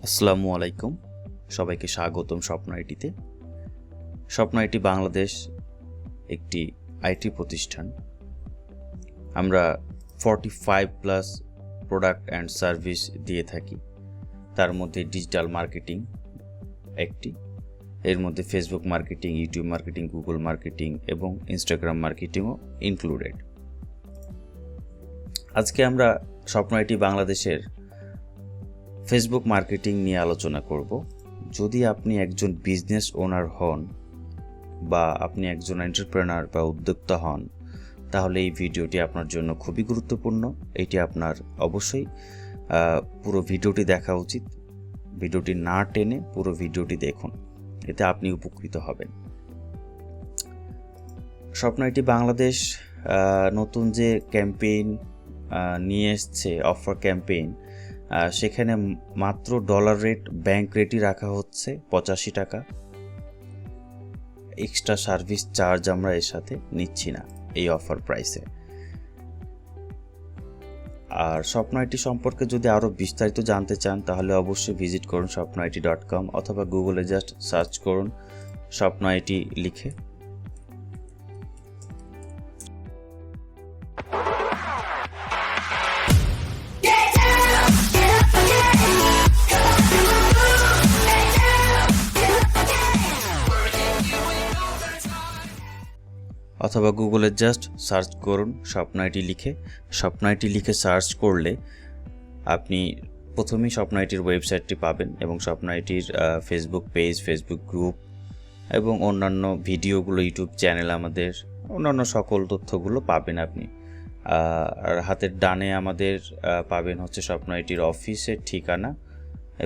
আসসালামু আলাইকুম, সবাইকে স্বাগতম স্বপ্ন আইটিতে। স্বপ্ন আইটি বাংলাদেশ একটি আইটি প্রতিষ্ঠান। আমরা 45+ প্রোডাক্ট অ্যান্ড সার্ভিস দিয়ে থাকি। তার মধ্যে ডিজিটাল মার্কেটিং একটি, এর মধ্যে Facebook marketing, YouTube marketing, Google marketing এবং ইনস্টাগ্রাম মার্কেটিংও ইনক্লুডেড। আজকে আমরা স্বপ্ন আইটি বাংলাদেশের ফেসবুক মার্কেটিং নিয়ে আলোচনা করব। যদি আপনি একজন বিজনেস ওনার হন বা আপনি একজন এন্টারপ্রেনার বা উদ্যোক্তা হন, তাহলে এই ভিডিওটি আপনার জন্য খুবই গুরুত্বপূর্ণ। এটি আপনার অবশ্যই পুরো ভিডিওটি দেখা উচিত। ভিডিওটি না টেনে পুরো ভিডিওটি দেখুন, এতে আপনি উপকৃত হবেন। স্বপ্ন আইটি বাংলাদেশ নতুন যে ক্যাম্পেইন নিয়ে এসছে, অফার ক্যাম্পেইন, সেখানে মাত্র ডলার রেট, ব্যাংক রেটই রাখা হচ্ছে 85 টাকা। এক্সট্রা সার্ভিস চার্জ আমরা এর সাথে নিচ্ছি না এই অফার প্রাইসে। আর স্বপ্ন আইটি সম্পর্কে যদি আরও বিস্তারিত জানতে চান, তাহলে অবশ্যই ভিজিট করুন shopnoit.com অথবা গুগলে জাস্ট সার্চ করুন স্বপ্ন আইটি লিখে। অথবা গুগলে জাস্ট সার্চ করুন স্বপ্ন আইটি লিখে। স্বপ্ন আইটি লিখে সার্চ করলে আপনি প্রথমেই স্বপ্ন আইটির ওয়েবসাইটটি পাবেন এবং স্বপ্ন আইটির ফেসবুক পেজ, ফেসবুক গ্রুপ এবং অন্যান্য ভিডিওগুলো, ইউটিউব চ্যানেল, আমাদের অন্যান্য সকল তথ্যগুলো পাবেন আপনি। আর হাতের ডানে আমাদের পাবেন হচ্ছে স্বপ্ন আইটির অফিসের ঠিকানা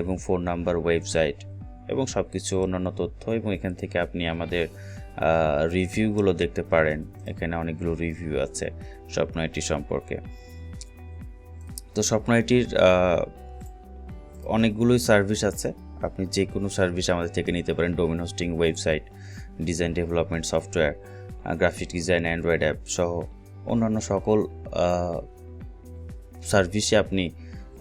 এবং ফোন নাম্বার, ওয়েবসাইট এবং সব কিছু অন্যান্য তথ্য। এবং এখান থেকে আপনি আমাদের রিভিউগুলো দেখতে পারেন। এখানে অনেকগুলো রিভিউ আছে স্বপ্ন আইটি সম্পর্কে। তো স্বপ্ন আইটির অনেকগুলোই সার্ভিস আছে, আপনি যে কোনো সার্ভিস আমাদের থেকে নিতে পারেন। Domain hosting, website design, development, software, graphic design, Android app সহ অন্যান্য সকল সার্ভিসই আপনি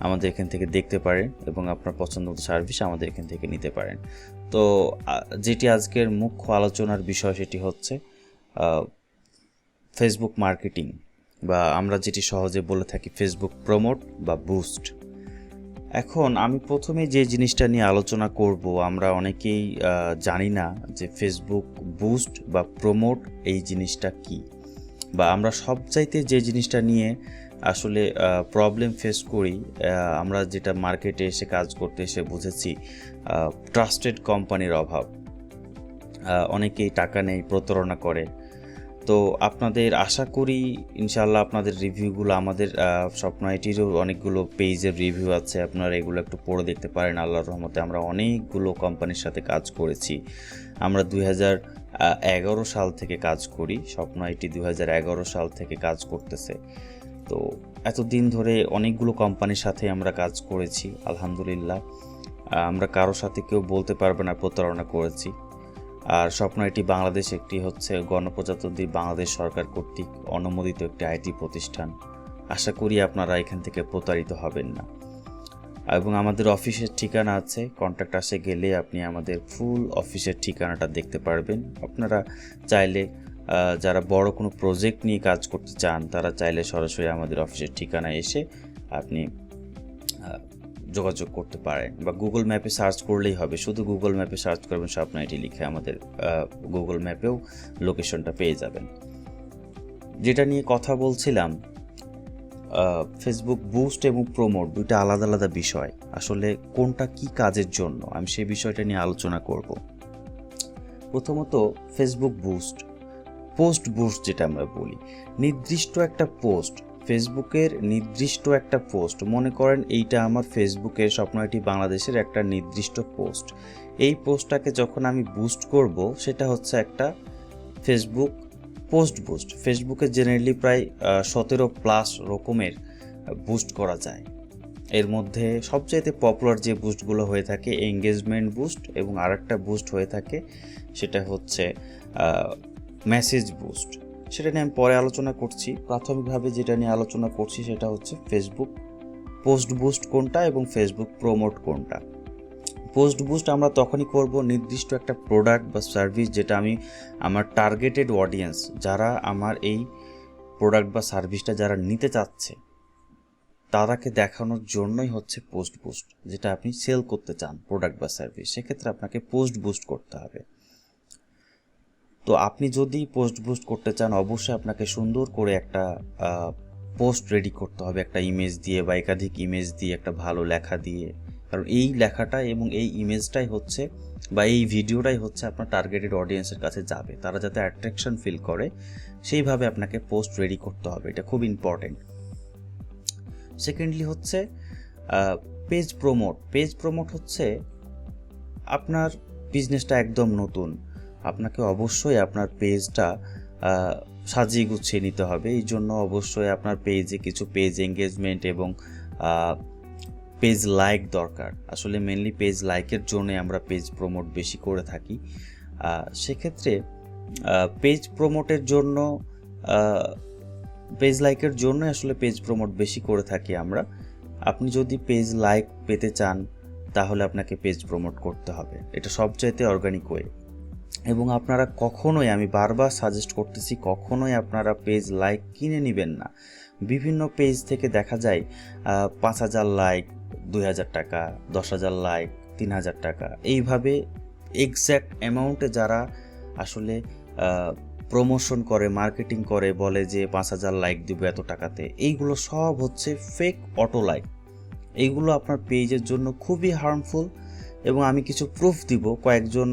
আমাদের এখান থেকে দেখতে পারেন এবং আপনার পছন্দ মতো সার্ভিস আমাদের এখান থেকে নিতে পারেন। তো যেটি আজকের মুখ্য আলোচনার বিষয়, সেটি হচ্ছে ফেসবুক মার্কেটিং, বা আমরা যেটি সহজে বলে থাকি ফেসবুক প্রমোট বা বুস্ট। এখন আমি প্রথমে যে জিনিসটা নিয়ে আলোচনা করব, আমরা অনেকেই জানি না যে ফেসবুক বুস্ট বা প্রমোট এই জিনিসটা কি, বা আমরা সবচাইতে যে জিনিসটা নিয়ে আসলে প্রবলেম ফেস করি, আমরা যেটা মার্কেটে এসে কাজ করতে এসে বুঝেছি, ট্রাস্টেড কোম্পানির অভাব। অনেকেই টাকা নেই, প্রতারণা করে। তো আপনাদের আশা করি ইনশাআল্লাহ আপনাদের রিভিউগুলো, আমাদের স্বপ্ন আইটিরও অনেকগুলো পেজের রিভিউ আছে, আপনারা এগুলো একটু পড়ে দেখতে পারেন। আল্লাহর রহমতে আমরা অনেকগুলো কোম্পানির সাথে কাজ করেছি। আমরা 2011 সাল থেকে কাজ করি। স্বপ্ন আইটি 2011 সাল থেকে কাজ করতেছে। তো এতদিন ধরে অনেকগুলো কোম্পানির সাথে আমরা কাজ করেছি, আলহামদুলিল্লাহ। আমরা কারোর সাথে কেউ বলতে পারবে না প্রতারণা করেছি। আর স্বপ্ন আইটি বাংলাদেশ একটি হচ্ছে গণপ্রজাতন্ত্রী বাংলাদেশ সরকার কর্তৃক অনুমোদিত একটি আইটি প্রতিষ্ঠান। আশা করি আপনারা এখান থেকে প্রতারিত হবেন না। এবং আমাদের অফিসের ঠিকানা আছে, কন্ট্যাক্ট আসে গেলে আপনি আমাদের ফুল অফিসের ঠিকানাটা দেখতে পারবেন। আপনারা চাইলে যারা বড় কোনো প্রজেক্ট নিয়ে কাজ করতে চান, তারা চাইলে সরাসরি আমাদের অফিসের ঠিকানায় এসে আপনি যোগাযোগ করতে পারেন, বা গুগল ম্যাপে সার্চ করলেই হবে। শুধু গুগল ম্যাপে সার্চ করবেন স্বপ্ন আইটি লিখে, আমাদের গুগল ম্যাপেও লোকেশনটা পেয়ে যাবেন। যেটা নিয়ে কথা বলছিলাম, ফেসবুক বুস্ট এবং প্রমোট দুইটা আলাদা আলাদা বিষয়। আসলে কোনটা কি কাজের জন্য, আমি সেই বিষয়টা নিয়ে আলোচনা করব। প্রথমত ফেসবুক বুস্ট, পোস্ট বুস্ট যেটা আমরা বলি, নির্দিষ্ট একটা পোস্ট, ফেসবুকের নির্দিষ্ট একটা পোস্ট, মনে করেন এইটা আমার ফেসবুকের স্বপ্ন আইটি বাংলাদেশের একটা নির্দিষ্ট পোস্ট। এই পোস্টটাকে যখন আমি বুস্ট করব, সেটা হচ্ছে একটা ফেসবুক পোস্ট বুস্ট। ফেসবুকে জেনারেলি প্রায় 17+ রকমের বুস্ট করা যায়। এর মধ্যে সবচাইতে পপুলার যে বুস্টগুলো হয়ে থাকে এঙ্গেজমেন্ট বুস্ট, এবং আরেকটা বুস্ট হয়ে থাকে সেটা হচ্ছে মেসেজ বুস্ট। সেটা নিয়ে আমি পরে আলোচনা করছি। প্রাথমিকভাবে যেটা নিয়ে আলোচনা করছি সেটা হচ্ছে ফেসবুক পোস্ট বুস্ট কোনটা এবং ফেসবুক প্রমোট কোনটা। পোস্ট বুস্ট আমরা তখনই করব নির্দিষ্ট একটা প্রোডাক্ট বা সার্ভিস যেটা আমি আমার টার্গেটেড অডিয়েন্স, যারা আমার এই প্রোডাক্ট বা সার্ভিসটা যারা নিতে চাচ্ছে তারাকে দেখানোর জন্যই হচ্ছে পোস্ট বুস্ট। যেটা আপনি সেল করতে চান প্রোডাক্ট বা সার্ভিস, সেক্ষেত্রে আপনাকে পোস্ট বুস্ট করতে হবে। তো আপনি যদি পোস্ট বুস্ট করতে চান, অবশ্যই আপনাকে সুন্দর করে একটা পোস্ট রেডি করতে হবে, একটা ইমেজ দিয়ে বা একাধিক ইমেজ দিয়ে, একটা ভালো লেখা দিয়ে। কারণ এই লেখাটা এবং এই ইমেজটাই হচ্ছে বা এই ভিডিওটাই হচ্ছে আপনার টার্গেটেড অডিয়েন্সের কাছে যাবে, তারা যাতে অ্যাট্রাকশন ফিল করে সেইভাবে আপনাকে পোস্ট রেডি করতে হবে, এটা খুব ইম্পর্টেন্ট। সেকেন্ডলি হচ্ছে পেজ প্রমোট। পেজ প্রমোট হচ্ছে আপনার বিজনেসটা একদম নতুন, আপনাকে অবশ্যই আপনার পেজটা সাজিয়ে গুছিয়ে নিতে হবে। এই জন্য অবশ্যই আপনার পেজে কিছু পেজ এঙ্গেজমেন্ট এবং পেজ লাইক দরকার। আসলে মেনলি পেজ লাইকের জন্য আমরা পেজ প্রমোট বেশি করে থাকি। সেক্ষেত্রে পেজ প্রমোটের জন্য পেজ লাইকের জন্য আসলে পেজ প্রমোট বেশি করে থাকি আমরা। আপনি যদি পেজ লাইক পেতে চান তাহলে আপনাকে পেজ প্রমোট করতে হবে, এটা সবচাইতে অর্গানিক ওয়ে। এবং আপনারা কখনোই, আমি বারবার সাজেস্ট করতেছি, কখনোই আপনারা পেজ লাইক কিনে নেবেন না। বিভিন্ন পেজ থেকে দেখা যায় 5,000 লাইক 2,000 টাকা, 10,000 লাইক 3,000 টাকা, এইভাবে এক্স্যাক্ট অ্যামাউন্টে যারা আসলে প্রমোশন করে, মার্কেটিং করে, বলে যে 5,000 লাইক দিব এত টাকাতে, এইগুলো সব হচ্ছে ফেক অটো লাইক। এইগুলো আপনার পেজের জন্য খুবই হার্মফুল। এবং আমি কিছু প্রুফ দিব, কয়েকজন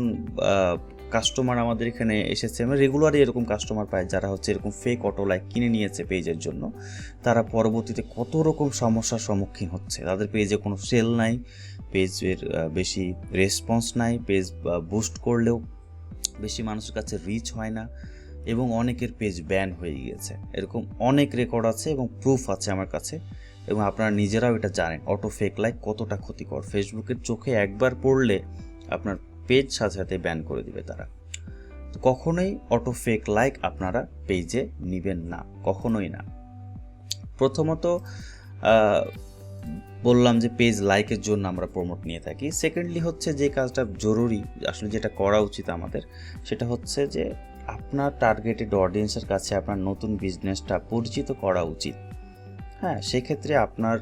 কাস্টমার আমাদের এখানে এসেছে, আমরা রেগুলারই এরকম কাস্টমার পাই যারা হচ্ছে এরকম ফেক অটো লাইক কিনে নিয়েছে পেজের জন্য। তারা পরবর্তীতে কত রকম সমস্যার সম্মুখীন হচ্ছে, তাদের পেজে কোনো সেল নাই, পেজের বেশি রেসপন্স নাই, পেজ বুস্ট করলেও বেশি মানুষের কাছে রিচ হয় না, এবং অনেকের পেজ ব্যান হয়ে গিয়েছে। এরকম অনেক রেকর্ড আছে এবং প্রুফ আছে আমার কাছে, এবং আপনারা নিজেরাও এটা জানেন অটো ফেক লাইক কতটা ক্ষতিকর। ফেসবুকের চোখে একবার পড়লে আপনার পেজ সাথে সাথে ব্যান করে দিবে তারা। তো কখনোই অটো ফেক লাইক আপনারা পেজে নেবেন না, কখনোই না। প্রথমত বললাম যে পেজ লাইকের জন্য আমরা প্রমোট নিয়ে থাকি। সেকেন্ডলি হচ্ছে যে কাজটা জরুরি, আসলে যেটা করা উচিত আমাদের, সেটা হচ্ছে যে আপনার টার্গেটেড অডিয়েন্সের কাছে আপনার নতুন বিজনেসটা পরিচিত করা উচিত। হ্যাঁ, সেক্ষেত্রে আপনার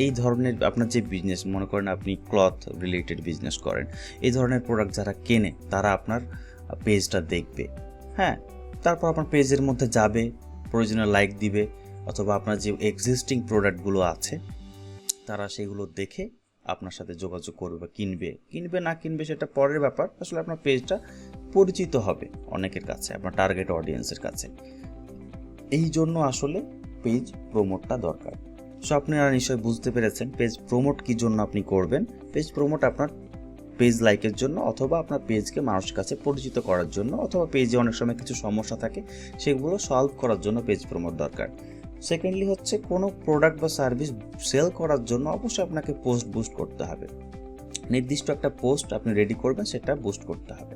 এই ধরনের, আপনার যে বিজনেস, মনে করেন আপনি ক্লথ রিলেটেড বিজনেস করেন, এই ধরনের প্রোডাক্ট যারা কেনে তারা আপনার পেজটা দেখবে। হ্যাঁ, তারপর আপনার পেজের মধ্যে যাবে, প্রয়োজনে লাইক দিবে, অথবা আপনার যে এক্সিস্টিং প্রোডাক্টগুলো আছে তারা সেগুলো দেখে আপনার সাথে যোগাযোগ করবে বা কিনবে না কিনবে সেটা পরের ব্যাপার। আসলে আপনার পেজটা পরিচিত হবে অনেকের কাছে, আপনার টার্গেট অডিয়েন্সের কাছে। এই জন্য আসলে পেজ প্রমোটটা দরকার। সো আপনারা নিশ্চয়ই বুঝতে পেরেছেন পেজ প্রমোট কী জন্য আপনি করবেন। পেজ প্রমোট আপনার পেজ লাইকের জন্য, অথবা আপনার পেজকে মানুষের কাছে পরিচিত করার জন্য, অথবা পেজে অনেক সময় কিছু সমস্যা থাকে সেগুলো সলভ করার জন্য পেজ প্রমোট দরকার। সেকেন্ডলি হচ্ছে কোনো প্রোডাক্ট বা সার্ভিস সেল করার জন্য অবশ্যই আপনাকে পোস্ট বুস্ট করতে হবে। নির্দিষ্ট একটা পোস্ট আপনি রেডি করবেন, সেটা বুস্ট করতে হবে।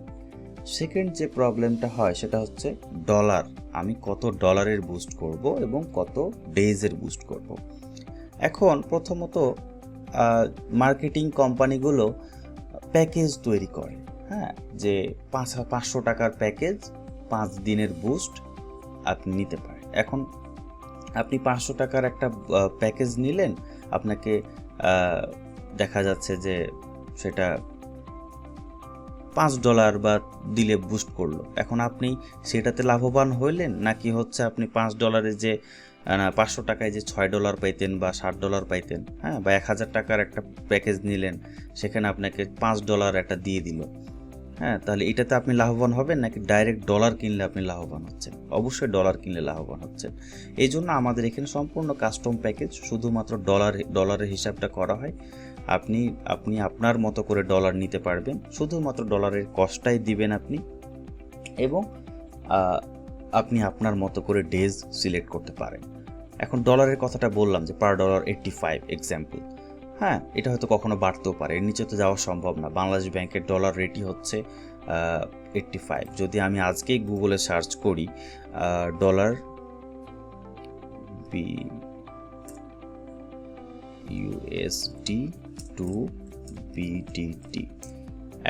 সেকেন্ড যে প্রবলেমটা হয় সেটা হচ্ছে ডলার। আমি কত ডলারের বুস্ট করব এবং কত ডেজের বুস্ট করব। এখন প্রথমত মার্কেটিং কোম্পানিগুলো প্যাকেজ তৈরি করে, হ্যাঁ, যে 500 টাকার প্যাকেজ 5 দিনের বুস্ট আপনি নিতে পারেন। এখন আপনি 500 টাকার একটা প্যাকেজ নিলেন, আপনাকে দেখা যাচ্ছে যে সেটা $5 বা দিলে বুস্ট করলো। এখন আপনি সেটাতে লাভবান হইলেন, নাকি হচ্ছে আপনি $5 যে 500 টাকায় যে $6 পাইতেন বা $60 পাইতেন, হ্যাঁ, বা 1000 টাকার একটা প্যাকেজ নিলেন, সেখানে আপনাকে $5 একটা দিয়ে দিল, হ্যাঁ, তাহলে এটাতে আপনি লাভবান হবেন, নাকি ডাইরেক্ট ডলার কিনলে আপনি লাভবান হচ্ছেন? অবশ্যই ডলার কিনলে লাভবান হচ্ছেন। এই জন্য আমাদের এখানে সম্পূর্ণ কাস্টম প্যাকেজ, শুধুমাত্র ডলারের হিসাবটা করা হয়। আপনি আপনার মতো করে ডলার নিতে পারবেন, শুধুমাত্র ডলারের কস্টটাই দিবেন আপনি, এবং আপনি আপনার মতো করে ডেজ সিলেক্ট করতে পারেন। এখন ডলারের কথাটা বললাম যে পার ডলার 85 এক্সাম্পল, হ্যাঁ, এটা হয়তো কখনো বাড়তেও পারে, এর নিচে তো যাওয়া সম্ভব না। বাংলাদেশ ব্যাংকের ডলার রেটই হচ্ছে 85। যদি আমি আজকেই গুগলে সার্চ করি ডলার USD টু USDT।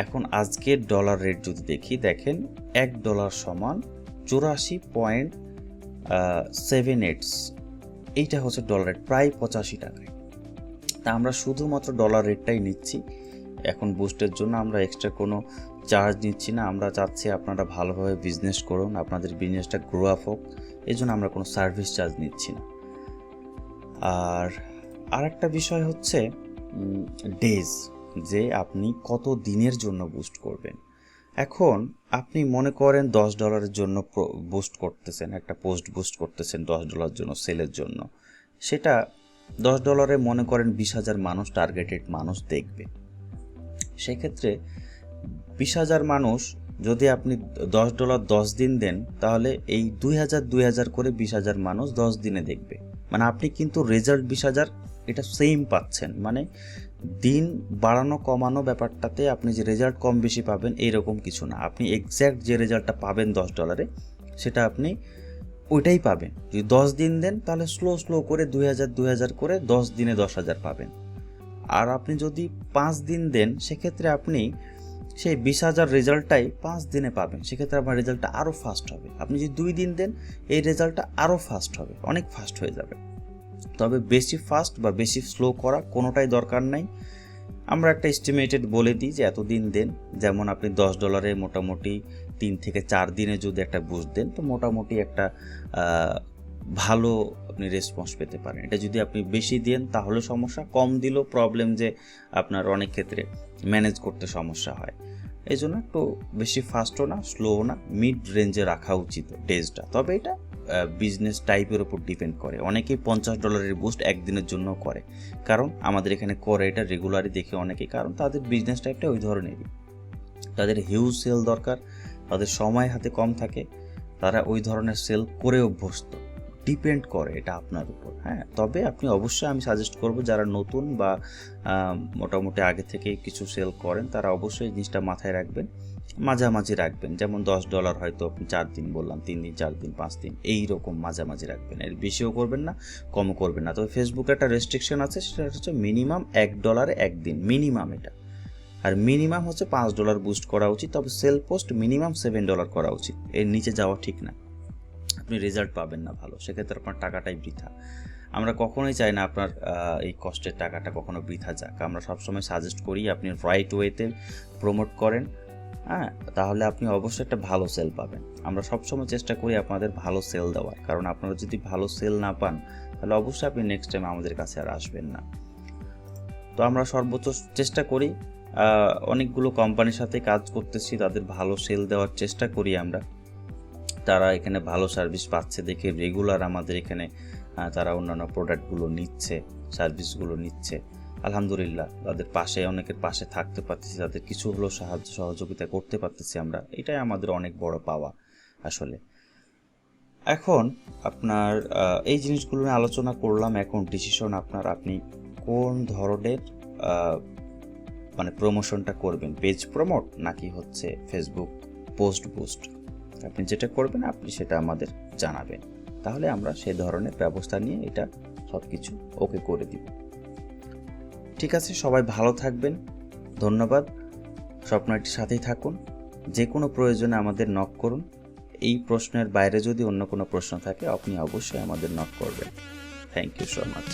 এখন আজকের ডলার রেট যদি দেখি, দেখেন $1 সমান 84.78। এইটা হচ্ছে ডলার রেট, প্রায় 85 টাকায়। তা আমরা শুধুমাত্র ডলার রেটটাই নিচ্ছি এখন বুস্টের জন্য, আমরা এক্সট্রা কোনো চার্জ নিচ্ছি না। আমরা চাচ্ছি আপনারা ভালোভাবে বিজনেস করুন, আপনাদের বিজনেসটা গ্রো আপ হোক, এই জন্য আমরা কোনো সার্ভিস চার্জ নিচ্ছি না। আর আরেকটা বিষয় হচ্ছে ডেজ, যে আপনি কত দিনের জন্য বুস্ট করবেন। এখন আপনি মনে করেন $10 জন্য বুস্ট করতেছেন, একটা পোস্ট বুস্ট করতেছেন $10 জন্য সেলের জন্য, সেটা $10 মনে করেন 20,000 মানুষ, টার্গেটেড মানুষ দেখবে। সেক্ষেত্রে 20,000 মানুষ যদি আপনি $10 10 দিন দেন, তাহলে এই 2,000 করে 20,000 মানুষ 10 দিনে দেখবে। মানে আপনি কিন্তু রেজাল্ট 20,000 এটা সেম পাচ্ছেন। মানে দিন বাড়ানো কমানো ব্যাপারটাতে আপনি যে রেজাল্ট কম বেশি পাবেন এইরকম কিছু না। আপনি এক্স্যাক্ট যে রেজাল্টটা পাবেন $10 সেটা আপনি ওইটাই পাবেন। যদি 10 দিন দেন তাহলে স্লো করে 2,000 করে 10 দিনে 10,000 পাবেন। আর আপনি যদি 5 দিন দেন, সেক্ষেত্রে আপনি সেই 20,000 রেজাল্টটাই 5 দিনে পাবেন। সেক্ষেত্রে আপনার রেজাল্টটা আরও ফাস্ট হবে। আপনি যদি 2 দিন দেন, এই রেজাল্টটা আরও ফাস্ট হবে, অনেক ফাস্ট হয়ে যাবে। তবে বেশি ফাস্ট বা বেশি স্লো করা কোনোটাই দরকার নাই। আমরা একটা এস্টিমেটেড বলে দিই যে এত দিন দেন। যেমন আপনি $10 মোটামুটি 3 থেকে 4 দিনে যদি একটা বুস্ট দেন, তো মোটামুটি একটা ভালো আপনি রেসপন্স পেতে পারেন। এটা যদি আপনি বেশি দেন তাহলে সমস্যা, কম দিলেও প্রবলেম, যে আপনার অনেক ক্ষেত্রে ম্যানেজ করতে সমস্যা হয়। এই জন্য একটু বেশি ফাস্টও না, স্লোও না, মিড রেঞ্জে রাখা উচিত ডেজটা। তবে এটা বিজনেস টাইপের উপর ডিপেন্ড করে। অনেকেই $50 বুস্ট একদিনের জন্য করে, কারণ আমাদের এখানে করে এটা রেগুলারই দেখে অনেকেই, কারণ তাদের বিজনেস টাইপটা ওই ধরনেরই। তাদের হিউজ সেল দরকার, তাদের সময় হাতে কম থাকে, তারা ওই ধরনের সেল করে অভ্যস্ত। ডিপেন্ড করে এটা আপনার উপর। হ্যাঁ, তবে আপনি অবশ্যই, আমি সাজেস্ট করব যারা নতুন বা মোটামুটি আগে থেকে কিছু সেল করেন, তারা অবশ্যই জিনিসটা মাথায় রাখবেন, মাঝামাঝি রাখবেন। যেমন $10 হয়তো আপনি 4 দিন বললাম, 3 দিন 4 দিন 5 দিন এইরকম মাঝামাঝি রাখবেন। এর বেশিও করবেন না, কমও করবেন না। তবে ফেসবুকে একটা রেস্ট্রিকশন আছে, সেটা হচ্ছে মিনিমাম $1 একদিন, মিনিমাম এটা। আর মিনিমাম হচ্ছে $5 বুস্ট করা উচিত। তবে সেল পোস্ট মিনিমাম $7 করা উচিত, এর নিচে যাওয়া ঠিক না। আপনি রেজাল্ট পাবেন না ভালো, সেক্ষেত্রে আপনার টাকাটাই বৃথা। আমরা কখনোই চাই না আপনার এই কষ্টের টাকাটা কখনো বৃথা যাক। আমরা সবসময় সাজেস্ট করি আপনি রাইট ওয়েতে প্রমোট করেন, হ্যাঁ, তাহলে আপনি অবশ্যই একটা ভালো সেল পাবেন। আমরা সবসময় চেষ্টা করি আপনাদের ভালো সেল দেওয়ার, কারণ আপনারা যদি ভালো সেল না পান, তাহলে অবশ্যই আপনি নেক্সট টাইম আমাদের কাছে আর আসবেন না। তো আমরা সর্বোচ্চ চেষ্টা করি, অনেকগুলো কোম্পানির সাথে কাজ করতেছি, তাদের ভালো সেল দেওয়ার চেষ্টা করি আমরা। তারা এখানে ভালো সার্ভিস পাচ্ছে দেখে রেগুলার আমাদের এখানে তারা অন্যান্য প্রোডাক্টগুলো নিচ্ছে, সার্ভিসগুলো নিচ্ছে। আলহামদুলিল্লাহ, তাদের পাশে, অনেকের পাশে থাকতে পারতেছি, তাদের কিছু হলেও সাহায্য সহযোগিতা করতে পারতেছি আমরা। এটাই আমাদের অনেক বড় পাওয়া আসলে। এখন আপনার এই জিনিসগুলো নিয়ে আলোচনা করলাম। এখন ডিসিশন আপনার, আপনি কোন ধরনের মানে প্রমোশনটা করবেন, পেজ প্রমোট নাকি হচ্ছে ফেসবুক পোস্ট বুস্ট। আপনি যেটা করবেন আপনি সেটা আমাদের জানাবেন, তাহলে আমরা সেই ধরনের ব্যবস্থা নিয়ে এটা সব কিছু ওকে করে দিব। ঠিক আছে, সবাই ভালো থাকবেন, ধন্যবাদ। স্বপ্নটির সাথেই থাকুন, যে কোনো প্রয়োজনে আমাদের নক করুন। এই প্রশ্নের বাইরে যদি অন্য কোনো প্রশ্ন থাকে আপনি অবশ্যই আমাদের নক করবেন। Thank you so much.